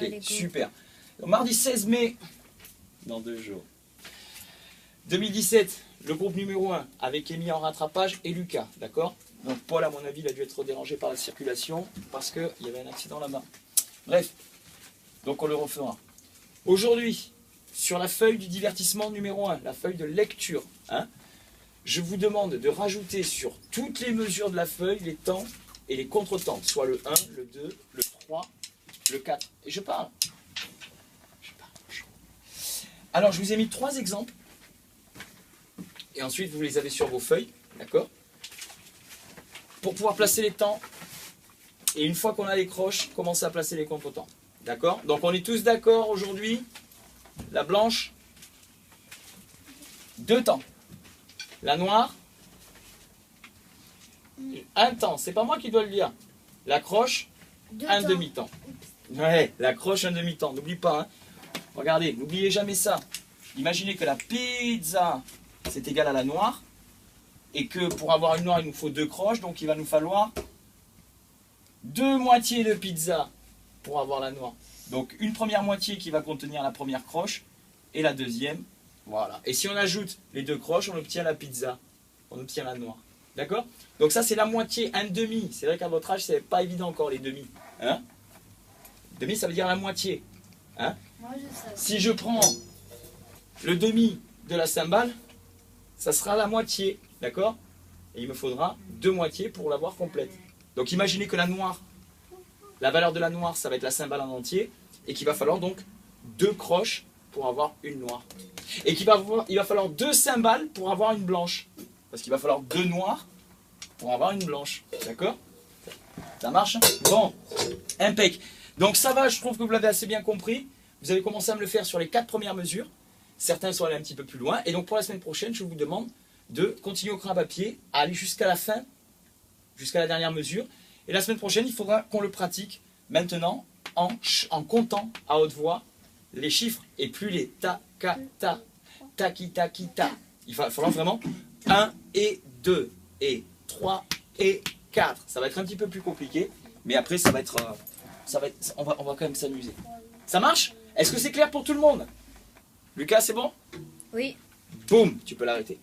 Allez, super. Donc, mardi 16 mai, dans 2 jours, 2017, le groupe numéro 1 avec Amy en rattrapage et Lucas, d'accord? Donc Paul, à mon avis, il a dû être dérangé par la circulation parce qu'il y avait un accident là-bas. Bref, donc on le refera. Aujourd'hui, sur la feuille du divertissement numéro 1, la feuille de lecture, hein, je vous demande de rajouter sur toutes les mesures de la feuille les temps et les contretemps, soit le 1, le 2, le 3, le 4. Et je parle. Alors, je vous ai mis 3 exemples. Et ensuite, vous les avez sur vos feuilles, d'accord? Pour pouvoir placer les temps. Et une fois qu'on a les croches, commencer à placer les contretemps. D'accord? Donc, on est tous d'accord aujourd'hui. La blanche, 2 temps. La noire, 1 temps. C'est pas moi qui dois le dire. La croche, 1 demi-temps. Ouais, la croche, 1 demi-temps. N'oublie pas, hein. Regardez, n'oubliez jamais ça. Imaginez que la pizza, c'est égal à la noire. Et que pour avoir une noire, il nous faut 2 croches. Donc il va nous falloir 2 moitiés de pizza pour avoir la noire. Donc une première moitié qui va contenir la première croche. Et la deuxième, voilà. Et si on ajoute les 2 croches, on obtient la pizza. On obtient la noire. D'accord? Donc ça, c'est la moitié, un demi. C'est vrai qu'à votre âge, c'est pas évident encore les demi. Hein? Demi, ça veut dire la moitié. Hein? Moi, je sais. Si je prends le demi de la cymbale, ça sera la moitié, d'accord? Et il me faudra 2 moitiés pour l'avoir complète. Donc imaginez que la noire, la valeur de la noire, ça va être la cymbale en entier, et qu'il va falloir donc 2 croches pour avoir une noire. Et il va falloir 2 cymbales pour avoir une blanche. Parce qu'il va falloir 2 noirs pour avoir une blanche, d'accord? Ça marche? Bon, impec. Donc ça va, je trouve que vous l'avez assez bien compris. Vous avez commencé à me le faire sur les 4 premières mesures. Certains sont allés un petit peu plus loin. Et donc pour la semaine prochaine, je vous demande de continuer au crabe à pied, à aller jusqu'à la fin, jusqu'à la dernière mesure. Et la semaine prochaine, il faudra qu'on le pratique maintenant en comptant à haute voix les chiffres et plus les ta, ka, ta, taki, taki, ta. Il va falloir vraiment 1 et 2 et 3 et 4. Ça va être un petit peu plus compliqué, mais après ça va être on va quand même s'amuser. Ça marche? Est-ce que c'est clair pour tout le monde? Lucas, c'est bon? Oui. Boum, tu peux l'arrêter.